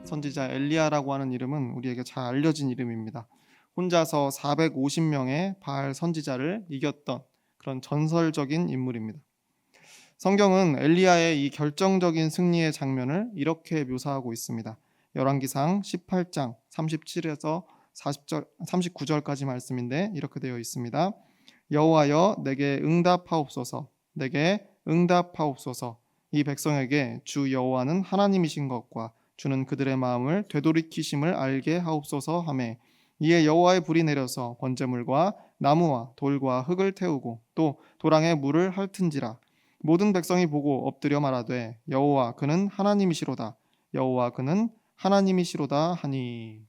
선지자 엘리야라고 하는 이름은 우리에게 잘 알려진 이름입니다. 혼자서 450명의 바알 선지자를 이겼던 그런 전설적인 인물입니다. 성경은 엘리야의 이 결정적인 승리의 장면을 이렇게 묘사하고 있습니다. 열왕기상 18장 37에서 39절까지 말씀인데 이렇게 되어 있습니다. 여호와여 내게 응답하옵소서, 내게 응답하옵소서. 이 백성에게 주 여호와는 하나님이신 것과 주는 그들의 마음을 되돌이키심을 알게 하옵소서 하매, 이에 여호와의 불이 내려서 번제물과 나무와 돌과 흙을 태우고 또 도랑에 물을 핥은지라. 모든 백성이 보고 엎드려 말하되 여호와 그는 하나님이시로다, 여호와 그는 하나님이시로다 하니.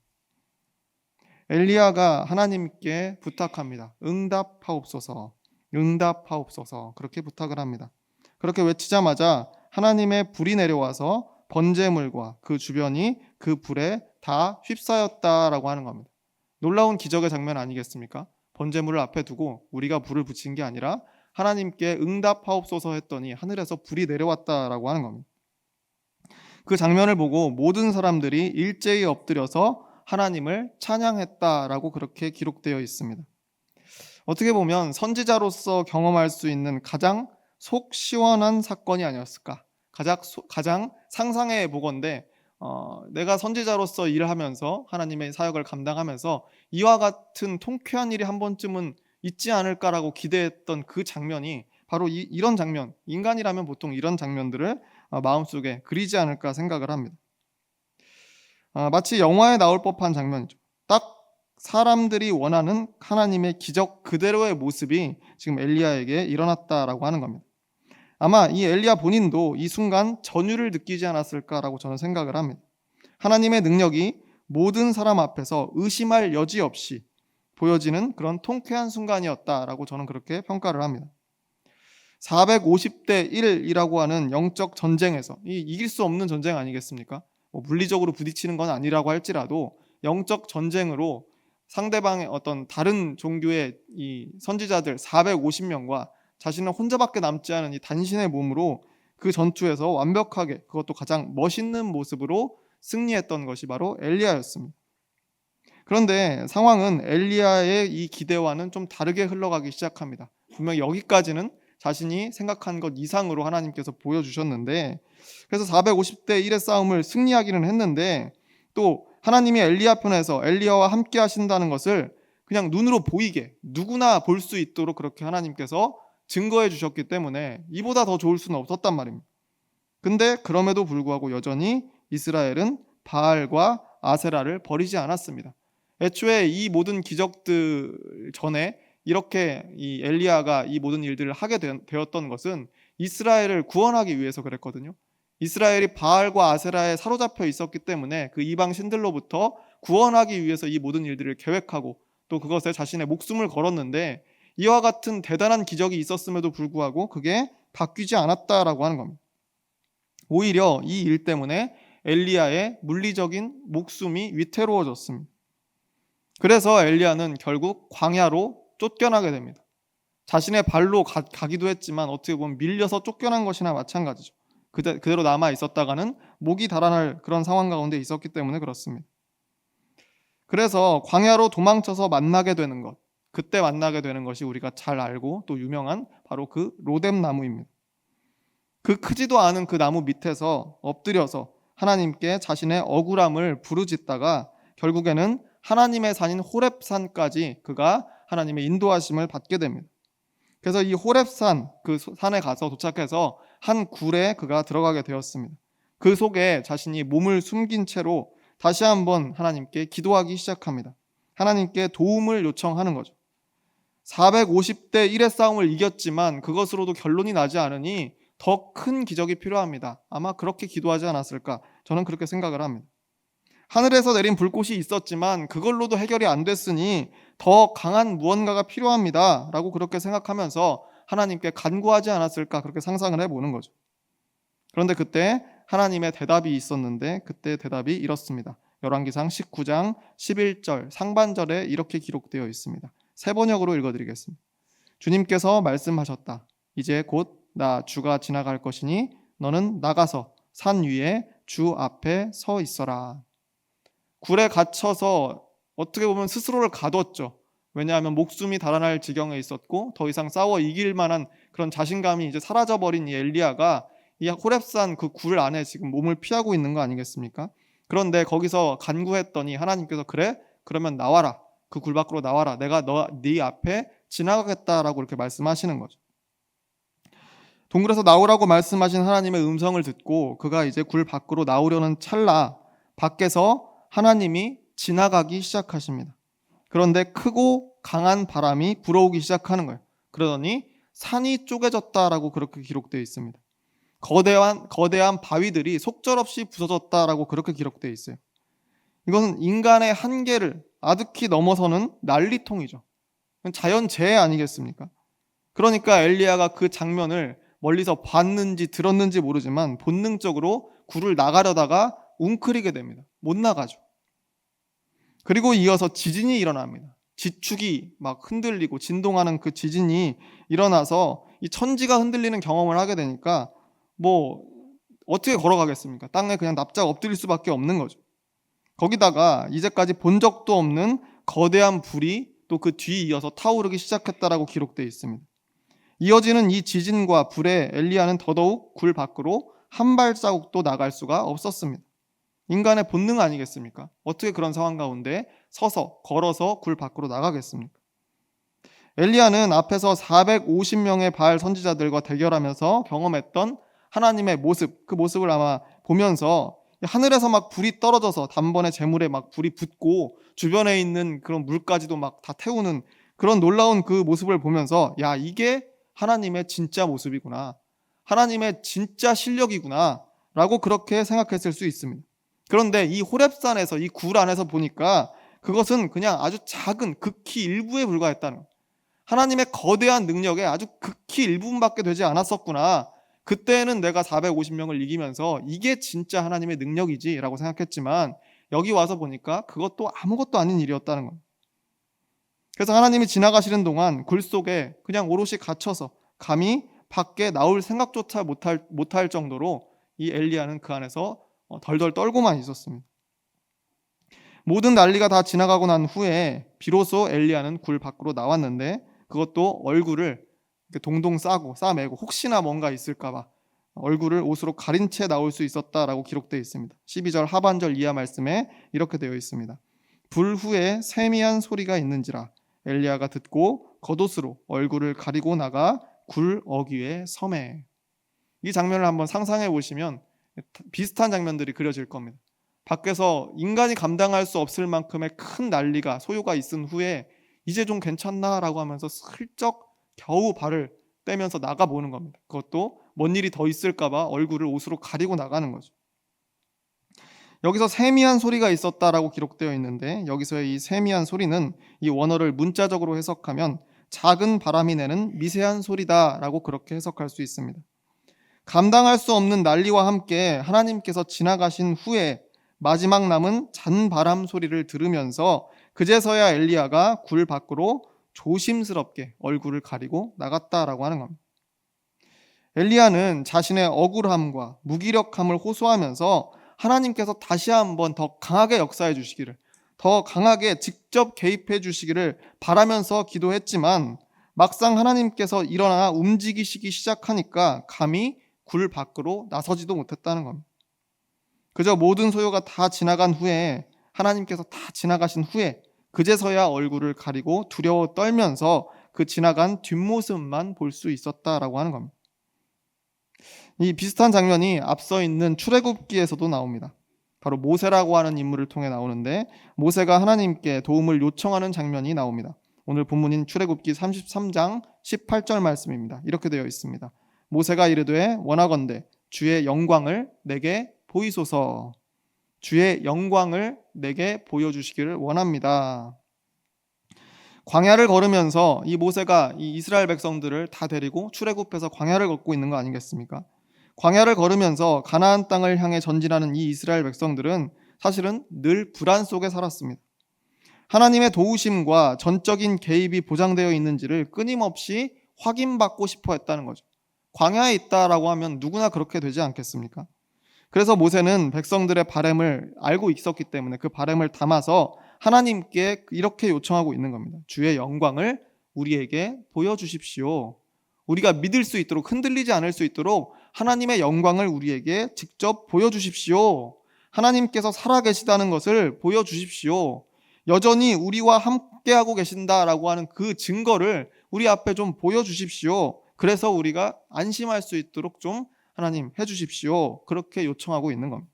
엘리야가 하나님께 부탁합니다. 응답하옵소서, 응답하옵소서. 그렇게 부탁을 합니다. 그렇게 외치자마자 하나님의 불이 내려와서 번제물과 그 주변이 그 불에 다 휩싸였다라고 하는 겁니다. 놀라운 기적의 장면 아니겠습니까? 번제물을 앞에 두고 우리가 불을 붙인 게 아니라 하나님께 응답하옵소서 했더니 하늘에서 불이 내려왔다라고 하는 겁니다. 그 장면을 보고 모든 사람들이 일제히 엎드려서 하나님을 찬양했다라고 그렇게 기록되어 있습니다. 어떻게 보면 선지자로서 경험할 수 있는 가장 속 시원한 사건이 아니었을까? 가장 상상해 보건대 내가 선지자로서 일을 하면서 하나님의 사역을 감당하면서 이와 같은 통쾌한 일이 한 번쯤은 있지 않을까라고 기대했던 그 장면이 바로 이런 장면, 인간이라면 보통 이런 장면들을 마음속에 그리지 않을까 생각을 합니다. 마치 영화에 나올 법한 장면이죠. 딱 사람들이 원하는 하나님의 기적 그대로의 모습이 지금 엘리야에게 일어났다라고 하는 겁니다. 아마 이 엘리야 본인도 이 순간 전율을 느끼지 않았을까라고 저는 생각을 합니다. 하나님의 능력이 모든 사람 앞에서 의심할 여지 없이 보여지는 그런 통쾌한 순간이었다라고 저는 그렇게 평가를 합니다. 450대 1이라고 하는 영적 전쟁에서 이길 수 없는 전쟁 아니겠습니까? 물리적으로 부딪히는 건 아니라고 할지라도 영적 전쟁으로 상대방의 어떤 다른 종교의 이 선지자들 450명과 자신은 혼자밖에 남지 않은 이 단신의 몸으로 그 전투에서 완벽하게, 그것도 가장 멋있는 모습으로 승리했던 것이 바로 엘리야였습니다. 그런데 상황은 엘리야의 이 기대와는 좀 다르게 흘러가기 시작합니다. 분명 여기까지는 자신이 생각한 것 이상으로 하나님께서 보여주셨는데, 그래서 450대 1의 싸움을 승리하기는 했는데, 또 하나님이 엘리야 편에서 엘리야와 함께 하신다는 것을 그냥 눈으로 보이게 누구나 볼 수 있도록 그렇게 하나님께서 증거해 주셨기 때문에 이보다 더 좋을 수는 없었단 말입니다. 근데 그럼에도 불구하고 여전히 이스라엘은 바알과 아세라를 버리지 않았습니다. 애초에 이 모든 기적들 전에 이렇게 이 엘리야가 이 모든 일들을 하게 되었던 것은 이스라엘을 구원하기 위해서 그랬거든요. 이스라엘이 바알과 아세라에 사로잡혀 있었기 때문에 그 이방 신들로부터 구원하기 위해서 이 모든 일들을 계획하고 또 그것에 자신의 목숨을 걸었는데, 이와 같은 대단한 기적이 있었음에도 불구하고 그게 바뀌지 않았다라고 하는 겁니다. 오히려 이 일 때문에 엘리야의 물리적인 목숨이 위태로워졌습니다. 그래서 엘리야는 결국 광야로 쫓겨나게 됩니다. 자신의 발로 가기도 했지만 어떻게 보면 밀려서 쫓겨난 것이나 마찬가지죠. 그대로 남아 있었다가는 목이 달아날 그런 상황 가운데 있었기 때문에 그렇습니다. 그래서 광야로 도망쳐서 만나게 되는 것, 그때 만나게 되는 것이 우리가 잘 알고 또 유명한 바로 그 로뎀 나무입니다. 그 크지도 않은 그 나무 밑에서 엎드려서 하나님께 자신의 억울함을 부르짖다가 결국에는 하나님의 산인 호렙산까지 그가 하나님의 인도하심을 받게 됩니다. 그래서 이 호렙산, 그 산에 가서 도착해서 한 굴에 그가 들어가게 되었습니다. 그 속에 자신이 몸을 숨긴 채로 다시 한번 하나님께 기도하기 시작합니다. 하나님께 도움을 요청하는 거죠. 450대 1의 싸움을 이겼지만 그것으로도 결론이 나지 않으니 더 큰 기적이 필요합니다. 아마 그렇게 기도하지 않았을까? 저는 그렇게 생각을 합니다. 하늘에서 내린 불꽃이 있었지만 그걸로도 해결이 안 됐으니 더 강한 무언가가 필요합니다. 라고 그렇게 생각하면서 하나님께 간구하지 않았을까? 그렇게 상상을 해보는 거죠. 그런데 그때 하나님의 대답이 있었는데 그때 대답이 이렇습니다. 열왕기상 19장 11절 상반절에 이렇게 기록되어 있습니다. 세 번역으로 읽어드리겠습니다. 주님께서 말씀하셨다. 이제 곧 나 주가 지나갈 것이니 너는 나가서 산 위에 주 앞에 서 있어라. 굴에 갇혀서 어떻게 보면 스스로를 가뒀죠. 왜냐하면 목숨이 달아날 지경에 있었고 더 이상 싸워 이길 만한 그런 자신감이 이제 사라져버린 이 엘리야가 이 호렙산 그 굴 안에 지금 몸을 피하고 있는 거 아니겠습니까? 그런데 거기서 간구했더니 하나님께서 그래? 그러면 나와라. 그 굴 밖으로 나와라. 내가 네 앞에 지나가겠다라고 이렇게 말씀하시는 거죠. 동굴에서 나오라고 말씀하신 하나님의 음성을 듣고 그가 이제 굴 밖으로 나오려는 찰나 밖에서 하나님이 지나가기 시작하십니다. 그런데 크고 강한 바람이 불어오기 시작하는 거예요. 그러더니 산이 쪼개졌다라고 그렇게 기록되어 있습니다. 거대한 바위들이 속절없이 부서졌다라고 그렇게 기록되어 있어요. 이것은 인간의 한계를 아득히 넘어서는 난리통이죠. 자연재해 아니겠습니까? 그러니까 엘리야가 그 장면을 멀리서 봤는지 들었는지 모르지만 본능적으로 굴을 나가려다가 웅크리게 됩니다. 못 나가죠. 그리고 이어서 지진이 일어납니다. 지축이 막 흔들리고 진동하는 그 지진이 일어나서 이 천지가 흔들리는 경험을 하게 되니까 뭐 어떻게 걸어가겠습니까? 땅에 그냥 납작 엎드릴 수밖에 없는 거죠. 거기다가 이제까지 본 적도 없는 거대한 불이 또 그 뒤에 이어서 타오르기 시작했다라고 기록되어 있습니다. 이어지는 이 지진과 불에 엘리야는 더더욱 굴 밖으로 한 발자국도 나갈 수가 없었습니다. 인간의 본능 아니겠습니까? 어떻게 그런 상황 가운데 서서 걸어서 굴 밖으로 나가겠습니까? 엘리야는 앞에서 450명의 바알 선지자들과 대결하면서 경험했던 하나님의 모습, 그 모습을 아마 보면서 하늘에서 막 불이 떨어져서 단번에 재물에 막 불이 붙고 주변에 있는 그런 물까지도 막 다 태우는 그런 놀라운 그 모습을 보면서 야, 이게 하나님의 진짜 모습이구나. 하나님의 진짜 실력이구나. 라고 그렇게 생각했을 수 있습니다. 그런데 이 호렙산에서 이 굴 안에서 보니까 그것은 그냥 아주 작은 극히 일부에 불과했다는 거예요. 하나님의 거대한 능력에 아주 극히 일부분밖에 되지 않았었구나. 그때는 내가 450명을 이기면서 이게 진짜 하나님의 능력이지 라고 생각했지만 여기 와서 보니까 그것도 아무것도 아닌 일이었다는 거예요. 그래서 하나님이 지나가시는 동안 굴 속에 그냥 오롯이 갇혀서 감히 밖에 나올 생각조차 못할 정도로 이 엘리야는 그 안에서 덜덜 떨고만 있었습니다. 모든 난리가 다 지나가고 난 후에 비로소 엘리야는 굴 밖으로 나왔는데 그것도 얼굴을 동동 싸매고 혹시나 뭔가 있을까봐 얼굴을 옷으로 가린 채 나올 수 있었다라고 기록되어 있습니다. 12절 하반절 이하 말씀에 이렇게 되어 있습니다. 불 후에 세미한 소리가 있는지라 엘리야가 듣고 겉옷으로 얼굴을 가리고 나가 굴 어귀에 서매. 이 장면을 한번 상상해 보시면 비슷한 장면들이 그려질 겁니다. 밖에서 인간이 감당할 수 없을 만큼의 큰 난리가 소요가 있은 후에 이제 좀 괜찮나라고 하면서 슬쩍 겨우 발을 떼면서 나가보는 겁니다. 그것도 뭔 일이 더 있을까봐 얼굴을 옷으로 가리고 나가는 거죠. 여기서 세미한 소리가 있었다라고 기록되어 있는데 여기서의 이 세미한 소리는 이 원어를 문자적으로 해석하면 작은 바람이 내는 미세한 소리다라고 그렇게 해석할 수 있습니다. 감당할 수 없는 난리와 함께 하나님께서 지나가신 후에 마지막 남은 잔바람 소리를 들으면서 그제서야 엘리야가 굴 밖으로 조심스럽게 얼굴을 가리고 나갔다라고 하는 겁니다. 엘리야는 자신의 억울함과 무기력함을 호소하면서 하나님께서 다시 한번 더 강하게 역사해 주시기를, 더 강하게 직접 개입해 주시기를 바라면서 기도했지만 막상 하나님께서 일어나 움직이시기 시작하니까 감히 굴 밖으로 나서지도 못했다는 겁니다. 그저 모든 소요가 다 지나간 후에 하나님께서 다 지나가신 후에 그제서야 얼굴을 가리고 두려워 떨면서 그 지나간 뒷모습만 볼 수 있었다라고 하는 겁니다. 이 비슷한 장면이 앞서 있는 출애굽기에서도 나옵니다. 바로 모세라고 하는 인물을 통해 나오는데 모세가 하나님께 도움을 요청하는 장면이 나옵니다. 오늘 본문인 출애굽기 33장 18절 말씀입니다. 이렇게 되어 있습니다. 모세가 이르되 원하건대 주의 영광을 내게 보이소서. 주의 영광을 내게 보여주시기를 원합니다. 광야를 걸으면서 이 모세가 이 이스라엘 백성들을 다 데리고 출애굽해서 광야를 걷고 있는 거 아니겠습니까? 광야를 걸으면서 가나안 땅을 향해 전진하는 이 이스라엘 백성들은 사실은 늘 불안 속에 살았습니다. 하나님의 도우심과 전적인 개입이 보장되어 있는지를 끊임없이 확인받고 싶어 했다는 거죠. 광야에 있다라고 하면 누구나 그렇게 되지 않겠습니까? 그래서 모세는 백성들의 바램을 알고 있었기 때문에 그 바램을 담아서 하나님께 이렇게 요청하고 있는 겁니다. 주의 영광을 우리에게 보여주십시오. 우리가 믿을 수 있도록, 흔들리지 않을 수 있도록 하나님의 영광을 우리에게 직접 보여주십시오. 하나님께서 살아계시다는 것을 보여주십시오. 여전히 우리와 함께하고 계신다라고 하는 그 증거를 우리 앞에 좀 보여주십시오. 그래서 우리가 안심할 수 있도록 좀 하나님 해주십시오. 그렇게 요청하고 있는 겁니다.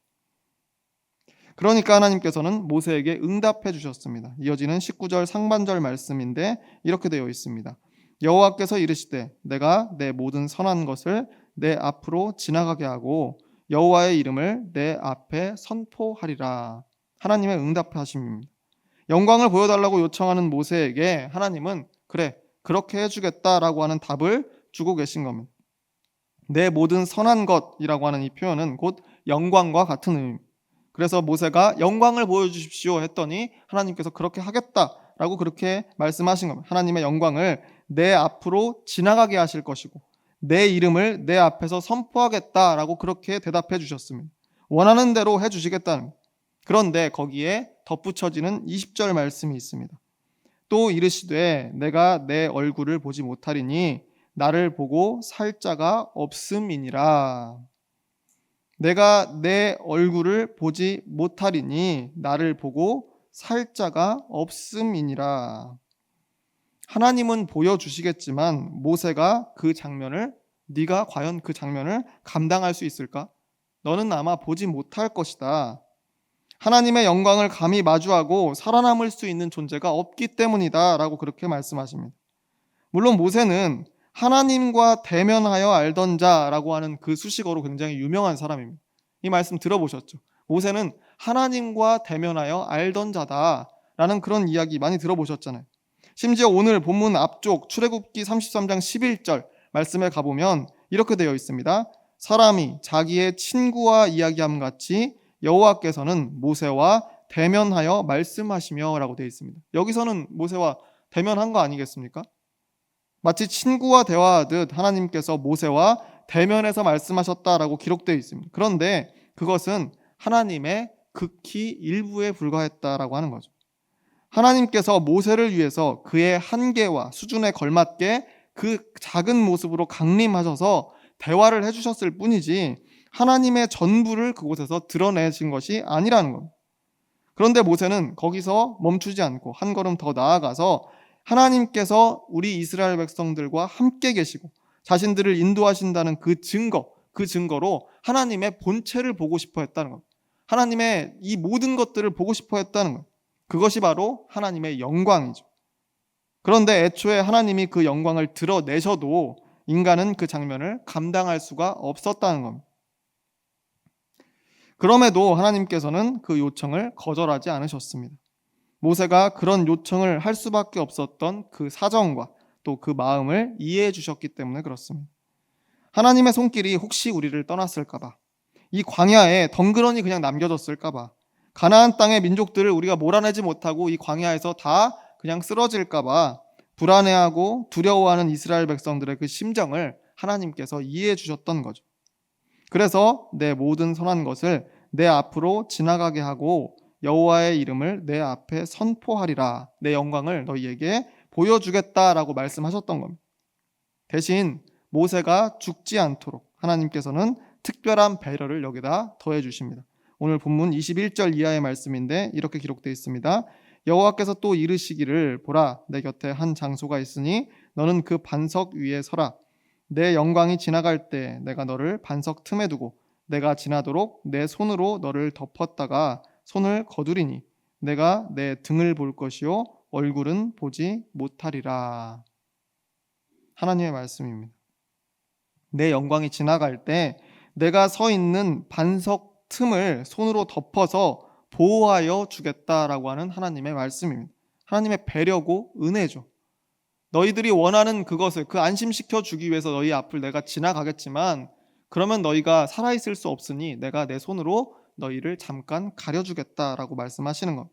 그러니까 하나님께서는 모세에게 응답해 주셨습니다. 이어지는 19절 상반절 말씀인데 이렇게 되어 있습니다. 여호와께서 이르시되 내가 내 모든 선한 것을 내 앞으로 지나가게 하고 여호와의 이름을 내 앞에 선포하리라. 하나님의 응답하심입니다. 영광을 보여달라고 요청하는 모세에게 하나님은 그래 그렇게 해주겠다라고 하는 답을 주고 계신 겁니다. 내 모든 선한 것이라고 하는 이 표현은 곧 영광과 같은 의미입니다. 그래서 모세가 영광을 보여주십시오 했더니 하나님께서 그렇게 하겠다라고 그렇게 말씀하신 겁니다. 하나님의 영광을 내 앞으로 지나가게 하실 것이고 내 이름을 내 앞에서 선포하겠다라고 그렇게 대답해 주셨습니다. 원하는 대로 해주시겠다는 겁니다. 그런데 거기에 덧붙여지는 20절 말씀이 있습니다. 또 이르시되 내가 내 얼굴을 보지 못하리니 나를 보고 살 자가 없음이니라. 내가 내 얼굴을 보지 못하리니 나를 보고 살 자가 없음이니라. 하나님은 보여주시겠지만 모세가 그 장면을 네가 과연 그 장면을 감당할 수 있을까? 너는 아마 보지 못할 것이다. 하나님의 영광을 감히 마주하고 살아남을 수 있는 존재가 없기 때문이다 라고 그렇게 말씀하십니다. 물론 모세는 하나님과 대면하여 알던 자라고 하는 그 수식어로 굉장히 유명한 사람입니다. 이 말씀 들어보셨죠? 모세는 하나님과 대면하여 알던 자다라는 그런 이야기 많이 들어보셨잖아요. 심지어 오늘 본문 앞쪽 출애굽기 33장 11절 말씀에 가보면 이렇게 되어 있습니다. 사람이 자기의 친구와 이야기함 같이 여호와께서는 모세와 대면하여 말씀하시며 라고 되어 있습니다. 여기서는 모세와 대면한 거 아니겠습니까? 마치 친구와 대화하듯 하나님께서 모세와 대면해서 말씀하셨다라고 기록되어 있습니다. 그런데 그것은 하나님의 극히 일부에 불과했다라고 하는 거죠. 하나님께서 모세를 위해서 그의 한계와 수준에 걸맞게 그 작은 모습으로 강림하셔서 대화를 해주셨을 뿐이지 하나님의 전부를 그곳에서 드러내신 것이 아니라는 겁니다. 그런데 모세는 거기서 멈추지 않고 한 걸음 더 나아가서 하나님께서 우리 이스라엘 백성들과 함께 계시고 자신들을 인도하신다는 그 증거로 하나님의 본체를 보고 싶어 했다는 것. 하나님의 이 모든 것들을 보고 싶어 했다는 것. 그것이 바로 하나님의 영광이죠. 그런데 애초에 하나님이 그 영광을 드러내셔도 인간은 그 장면을 감당할 수가 없었다는 겁니다. 그럼에도 하나님께서는 그 요청을 거절하지 않으셨습니다. 모세가 그런 요청을 할 수밖에 없었던 그 사정과 또 그 마음을 이해해 주셨기 때문에 그렇습니다. 하나님의 손길이 혹시 우리를 떠났을까봐, 이 광야에 덩그러니 그냥 남겨졌을까봐, 가나안 땅의 민족들을 우리가 몰아내지 못하고 이 광야에서 다 그냥 쓰러질까봐 불안해하고 두려워하는 이스라엘 백성들의 그 심정을 하나님께서 이해해 주셨던 거죠. 그래서 내 모든 선한 것을 내 앞으로 지나가게 하고 여호와의 이름을 내 앞에 선포하리라. 내 영광을 너희에게 보여주겠다라고 말씀하셨던 겁니다. 대신 모세가 죽지 않도록 하나님께서는 특별한 배려를 여기다 더해 주십니다. 오늘 본문 21절 이하의 말씀인데 이렇게 기록되어 있습니다. 여호와께서 또 이르시기를 보라 내 곁에 한 장소가 있으니 너는 그 반석 위에 서라. 내 영광이 지나갈 때 내가 너를 반석 틈에 두고 내가 지나도록 내 손으로 너를 덮었다가 손을 거두리니 내가 내 등을 볼 것이요 얼굴은 보지 못하리라. 하나님의 말씀입니다. 내 영광이 지나갈 때 내가 서 있는 반석 틈을 손으로 덮어서 보호하여 주겠다라고 하는 하나님의 말씀입니다. 하나님의 배려고 은혜죠. 너희들이 원하는 그것을 안심시켜 주기 위해서 너희 앞을 내가 지나가겠지만 그러면 너희가 살아있을 수 없으니 내가 내 손으로 너희를 잠깐 가려주겠다라고 말씀하시는 것.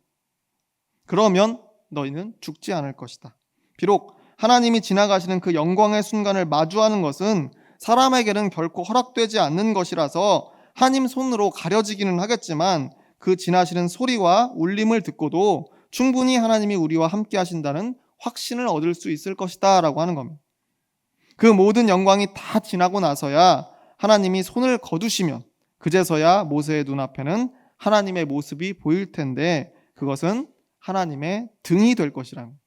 그러면 너희는 죽지 않을 것이다. 비록 하나님이 지나가시는 그 영광의 순간을 마주하는 것은 사람에게는 결코 허락되지 않는 것이라서 하나님 손으로 가려지기는 하겠지만 그 지나시는 소리와 울림을 듣고도 충분히 하나님이 우리와 함께 하신다는 확신을 얻을 수 있을 것이다 라고 하는 겁니다. 그 모든 영광이 다 지나고 나서야 하나님이 손을 거두시면 그제서야 모세의 눈앞에는 하나님의 모습이 보일 텐데 그것은 하나님의 등이 될 것이라는 거예요.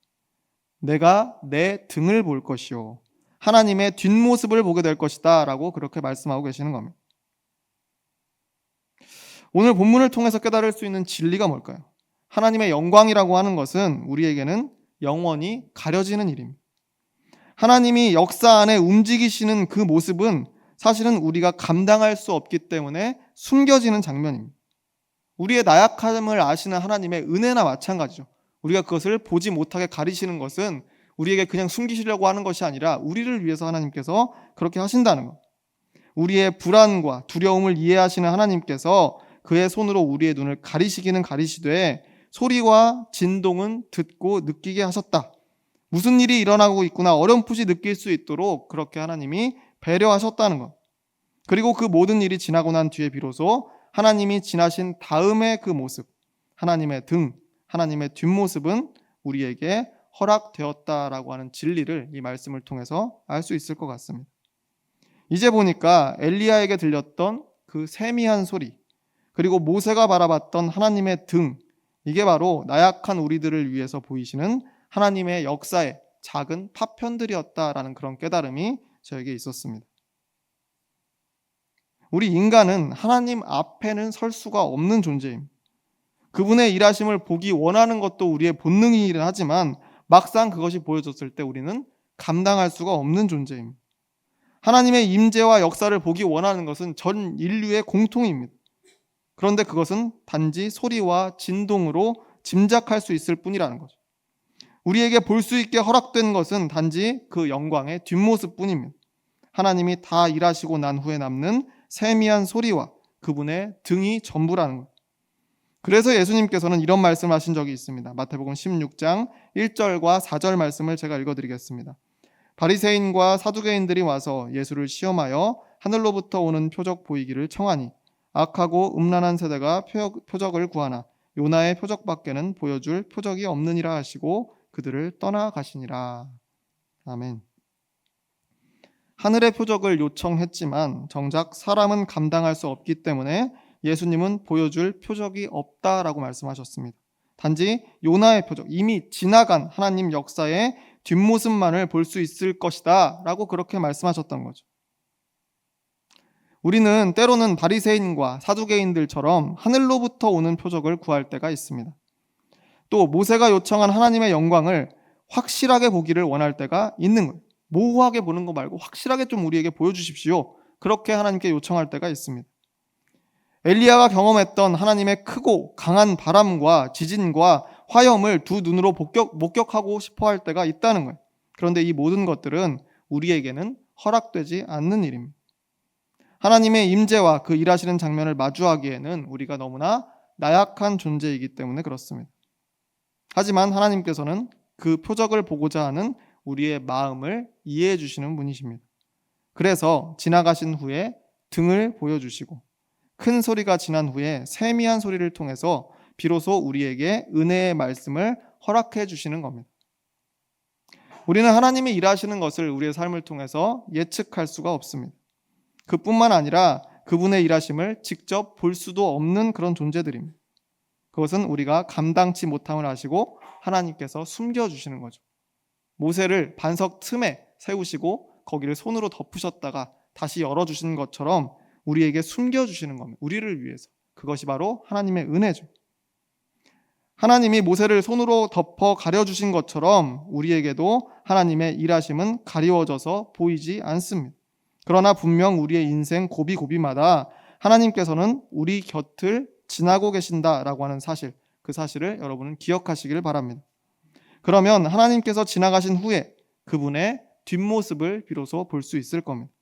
내가 내 등을 볼 것이요 하나님의 뒷모습을 보게 될 것이다 라고 그렇게 말씀하고 계시는 겁니다. 오늘 본문을 통해서 깨달을 수 있는 진리가 뭘까요? 하나님의 영광이라고 하는 것은 우리에게는 영원히 가려지는 일입니다. 하나님이 역사 안에 움직이시는 그 모습은 사실은 우리가 감당할 수 없기 때문에 숨겨지는 장면입니다. 우리의 나약함을 아시는 하나님의 은혜나 마찬가지죠. 우리가 그것을 보지 못하게 가리시는 것은 우리에게 그냥 숨기시려고 하는 것이 아니라 우리를 위해서 하나님께서 그렇게 하신다는 것. 우리의 불안과 두려움을 이해하시는 하나님께서 그의 손으로 우리의 눈을 가리시기는 가리시되 소리와 진동은 듣고 느끼게 하셨다. 무슨 일이 일어나고 있구나 어렴풋이 느낄 수 있도록 그렇게 하나님이 배려하셨다는 것. 그리고 그 모든 일이 지나고 난 뒤에 비로소 하나님이 지나신 다음의 그 모습, 하나님의 등, 하나님의 뒷모습은 우리에게 허락되었다라고 하는 진리를 이 말씀을 통해서 알 수 있을 것 같습니다. 이제 보니까 엘리야에게 들렸던 그 세미한 소리, 그리고 모세가 바라봤던 하나님의 등, 이게 바로 나약한 우리들을 위해서 보이시는 하나님의 역사의 작은 파편들이었다라는 그런 깨달음이 저에게 있었습니다. 우리 인간은 하나님 앞에는 설 수가 없는 존재입니다. 그분의 일하심을 보기 원하는 것도 우리의 본능이긴 하지만 막상 그것이 보여졌을 때 우리는 감당할 수가 없는 존재입니다. 하나님의 임재와 역사를 보기 원하는 것은 전 인류의 공통입니다. 그런데 그것은 단지 소리와 진동으로 짐작할 수 있을 뿐이라는 거죠. 우리에게 볼 수 있게 허락된 것은 단지 그 영광의 뒷모습뿐입니다. 하나님이 다 일하시고 난 후에 남는 세미한 소리와 그분의 등이 전부라는 것. 그래서 예수님께서는 이런 말씀을 하신 적이 있습니다. 마태복음 16장 1절과 4절 말씀을 제가 읽어드리겠습니다. 바리새인과 사두개인들이 와서 예수를 시험하여 하늘로부터 오는 표적 보이기를 청하니 악하고 음란한 세대가 표적을 구하나 요나의 표적밖에는 보여줄 표적이 없느니라 하시고 그들을 떠나가시니라. 아멘. 하늘의 표적을 요청했지만 정작 사람은 감당할 수 없기 때문에 예수님은 보여줄 표적이 없다라고 말씀하셨습니다. 단지 요나의 표적, 이미 지나간 하나님 역사의 뒷모습만을 볼 수 있을 것이다 라고 그렇게 말씀하셨던 거죠. 우리는 때로는 바리새인과 사두개인들처럼 하늘로부터 오는 표적을 구할 때가 있습니다. 또 모세가 요청한 하나님의 영광을 확실하게 보기를 원할 때가 있는 거예요. 모호하게 보는 거 말고 확실하게 좀 우리에게 보여주십시오. 그렇게 하나님께 요청할 때가 있습니다. 엘리야가 경험했던 하나님의 크고 강한 바람과 지진과 화염을 두 눈으로 목격하고 싶어 할 때가 있다는 거예요. 그런데 이 모든 것들은 우리에게는 허락되지 않는 일입니다. 하나님의 임재와 그 일하시는 장면을 마주하기에는 우리가 너무나 나약한 존재이기 때문에 그렇습니다. 하지만 하나님께서는 그 표적을 보고자 하는 우리의 마음을 이해해 주시는 분이십니다. 그래서 지나가신 후에 등을 보여주시고 큰 소리가 지난 후에 세미한 소리를 통해서 비로소 우리에게 은혜의 말씀을 허락해 주시는 겁니다. 우리는 하나님이 일하시는 것을 우리의 삶을 통해서 예측할 수가 없습니다. 그뿐만 아니라 그분의 일하심을 직접 볼 수도 없는 그런 존재들입니다. 그것은 우리가 감당치 못함을 아시고 하나님께서 숨겨주시는 거죠. 모세를 반석 틈에 세우시고 거기를 손으로 덮으셨다가 다시 열어주시는 것처럼 우리에게 숨겨주시는 겁니다. 우리를 위해서. 그것이 바로 하나님의 은혜죠. 하나님이 모세를 손으로 덮어 가려주신 것처럼 우리에게도 하나님의 일하심은 가리워져서 보이지 않습니다. 그러나 분명 우리의 인생 고비고비마다 하나님께서는 우리 곁을 지나고 계신다라고 하는 사실, 그 사실을 여러분은 기억하시기를 바랍니다. 그러면 하나님께서 지나가신 후에 그분의 뒷모습을 비로소 볼 수 있을 겁니다.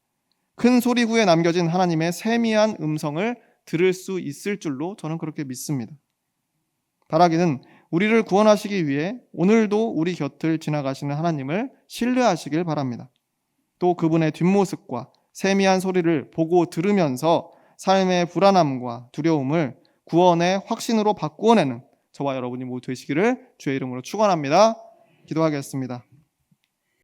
큰 소리 후에 남겨진 하나님의 세미한 음성을 들을 수 있을 줄로 저는 그렇게 믿습니다. 바라기는 우리를 구원하시기 위해 오늘도 우리 곁을 지나가시는 하나님을 신뢰하시길 바랍니다. 또 그분의 뒷모습과 세미한 소리를 보고 들으면서 삶의 불안함과 두려움을 구원의 확신으로 바꾸어내는 저와 여러분이 모두 되시기를 주의 이름으로 축원합니다. 기도하겠습니다.